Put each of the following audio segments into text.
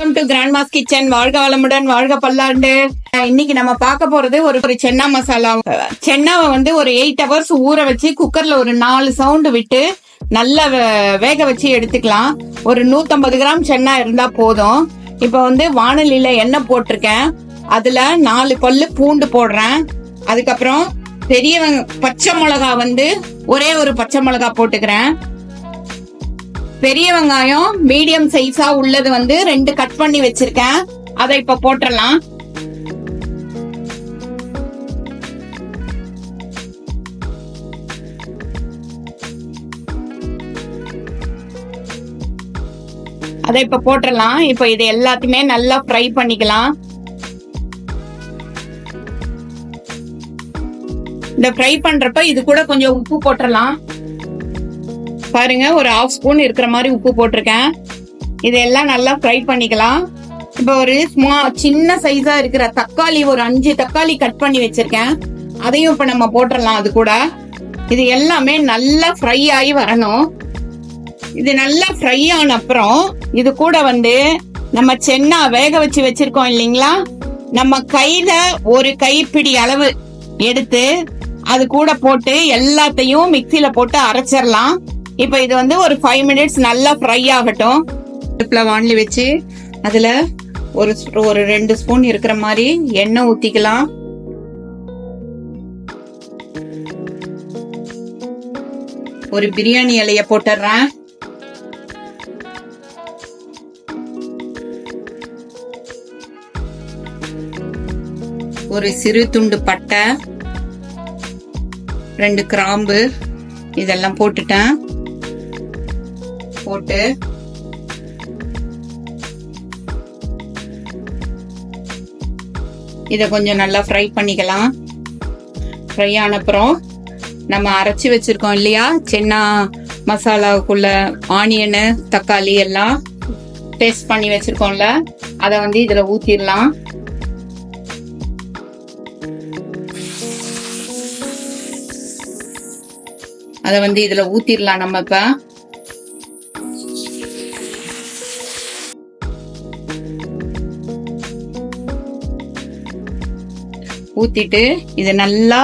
Welcome to Grandma's kitchen. வாழ்க வளமுடன், வாழ்க பல்லாண்டு. இன்னைக்கு நம்ம பார்க்க போறது ஒரு சென்னா மசாலா. சென்னாவை வந்து ஒரு 8 hours ஊற வச்சு குக்கர்ல ஒரு 4 சவுண்ட் விட்டு நல்லா வேக வச்சு எடுத்துக்கலாம். ஒரு 150 கிராம் சென்னா இருந்தா போதும். இப்ப வந்து வாணலியில எண்ணெய் போட்டிருக்கேன். அதுல 4 பல்லு பூண்டு போடுறேன். அதுக்கப்புறம் பெரிய பச்சை மிளகா வந்து ஒரே ஒரு பச்சை மிளகா போட்டுக்கிறேன். பெரிய வெங்காயம் மீடியம் சைஸா உள்ளது வந்து 2 கட் பண்ணி வச்சிருக்கேன். அதை இப்ப போட்டுடலாம். அதை இப்ப போட்டுடலாம். இப்ப இது எல்லாத்தையுமே நல்லா ஃப்ரை பண்ணிக்கலாம். இந்த ஃப்ரை பண்றப்ப இது கூட கொஞ்சம் உப்பு போட்டுடலாம். பாருங்க, ஒரு 1/2 ஸ்பூன் இருக்கிற மாதிரி உப்பு போட்டிருக்கேன். இதெல்லாம் நல்லா ஃப்ரை பண்ணிக்கலாம். இப்ப ஒரு சின்ன சைஸா இருக்கிற தக்காளி, ஒரு 5 தக்காளி கட் பண்ணி வச்சிருக்கேன். அதையும் இப்ப நம்ம போட்டுடலாம். அது கூட இது எல்லாமே நல்லா ஃப்ரை ஆகி வரணும். இது நல்லா ஃப்ரை ஆன அப்புறம் இது கூட வந்து நம்ம சென்னா வேக வச்சு வச்சிருக்கோம் இல்லைங்களா, நம்ம கையில ஒரு கைப்பிடி அளவு எடுத்து அது கூட போட்டு எல்லாத்தையும் மிக்சியில போட்டு அரைச்சிடலாம். இப்ப இது வந்து ஒரு 5 minutes நல்லா ஃப்ரை ஆகட்டும். வாணலி வச்சு அதுல ஒரு 2 ஸ்பூன் இருக்கிற மாதிரி எண்ணெய் ஊத்திக்கலாம். ஒரு பிரியாணி இலைய போட்டுறேன். ஒரு சிறு துண்டு பட்டை, 2 கிராம்பு இதெல்லாம் போட்டுட்டேன். போட்டு இத கொஞ்சம் நல்லா ஃப்ரை பண்ணிக்கலாம். ஃப்ரை ஆன அப்புறம் நம்ம அரைச்சி வச்சிருக்கோம் இல்லையா சென்னா மசாலாவுக்குள்ள ஆனியனு தக்காளி எல்லாம் பேஸ்ட் பண்ணி வச்சிருக்கோம்ல, அத வந்து இதுல ஊத்திடலாம். அத வந்து இதுல ஊத்திடலாம். நம்ம இப்ப ஊத்திட்டு இது நல்லா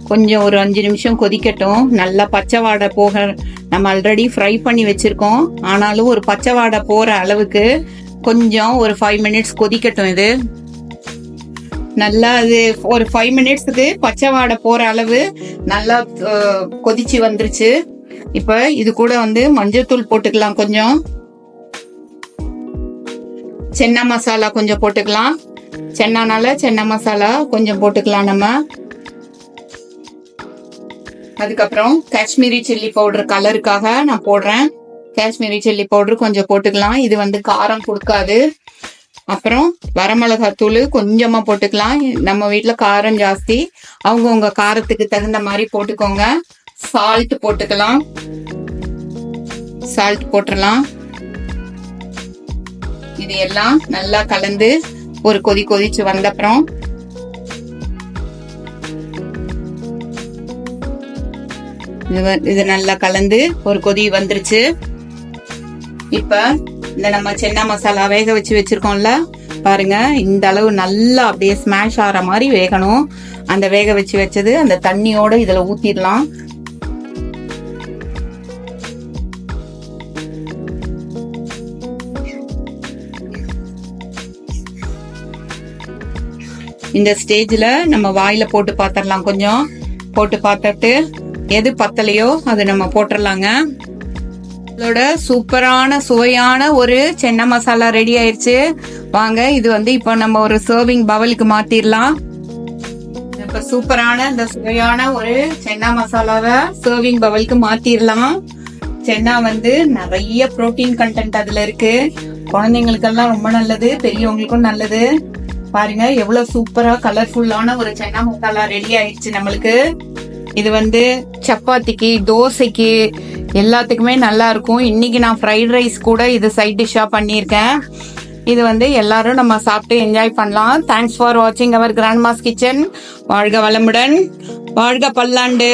கொஞ்சம் ஒரு 5 நிமிஷம் கொதிக்கட்டும். நல்லா பச்சை வாடை போக, நம்ம ஆல்ரெடி ஃப்ரை பண்ணி வச்சிருக்கோம், ஆனாலும் ஒரு பச்சை வாடை போற அளவுக்கு கொஞ்சம் ஒரு 5 minutes கொதிக்கட்டும். இது நல்லா அது ஒரு 5 minutesக்கு பச்சை வாடை போற அளவு நல்லா கொதிச்சு வந்துருச்சு. இப்ப இது கூட வந்து மஞ்சள்தூள் போட்டுக்கலாம். கொஞ்சம் சென்னா மசாலா கொஞ்சம் போட்டுக்கலாம். சென்னானால சென்னா மசாலா கொஞ்சம் போட்டுக்கலாம் நம்ம. அதுக்கப்புறம் காஷ்மீரி சில்லி பவுடர் கலருக்காக நான் போடுறேன். காஷ்மீரி சில்லி பவுடர் கொஞ்சம் போட்டுக்கலாம். இது வந்து காரம் கொடுக்காது. அப்புறம் வரமிளகாத்தூள் கொஞ்சமா போட்டுக்கலாம். நம்ம வீட்டுல காரம் ஜாஸ்தி, அவங்கவுங்க காரத்துக்கு தகுந்த மாதிரி போட்டுக்கோங்க. சால்ட் போட்டுக்கலாம். சால்ட் போட்டுடலாம். இது எல்லாம் நல்லா கலந்து ஒரு கொதிச்சு வந்த அப்புறம் இது நல்லா கலந்து ஒரு கொதி வந்துருச்சு. இப்ப இந்த நம்ம சென்னா மசாலா வேக வச்சு வச்சிருக்கோம்ல, பாருங்க இந்த அளவு நல்லா அப்படியே ஸ்மாஷ் ஆற மாதிரி வேகணும். அந்த வேக வச்சு வச்சது அந்த தண்ணியோட இதுல ஊத்திடலாம். இந்த ஸ்டேஜ்ல நம்ம வாயில போட்டு பாத்திரலாம். கொஞ்சம் போட்டு பார்த்துட்டு எது பத்தலையோ அது நம்ம போட்டுடலாங்க. இதோட சூப்பரான சுவையான ஒரு சென்னா மசாலா ரெடி ஆயிருச்சு. வாங்க, இது வந்து இப்ப நம்ம ஒரு சர்விங் பவுலுக்கு மாத்திரலாம். இப்ப சூப்பரான இந்த சுவையான ஒரு சென்னா மசாலாவை சர்விங் பவுலுக்கு மாத்திரலாம். சென்னா வந்து நிறைய புரோட்டீன் கண்டென்ட் அதுல இருக்கு. குழந்தைங்களுக்கெல்லாம் ரொம்ப நல்லது, பெரியவங்களுக்கும் நல்லது. பாருங்க எவ்வளவு சூப்பரா கலர்ஃபுல்லான ஒரு சென்னா மசாலா ரெடி ஆயிடுச்சு நம்மளுக்கு. இது வந்து சப்பாத்திக்கு, தோசைக்கு எல்லாத்துக்குமே நல்லா இருக்கும். இன்னைக்கு நான் ஃப்ரைட் ரைஸ் கூட இது சைட் டிஷ்ஷா பண்ணியிருக்கேன். இது வந்து எல்லாரும் நம்ம சாப்பிட்டு என்ஜாய் பண்ணலாம். தேங்க்ஸ் ஃபார் வாட்சிங் அவர் கிராண்ட்மாஸ் கிச்சன். வாழ்க வளமுடன், வாழ்க பல்லாண்டு.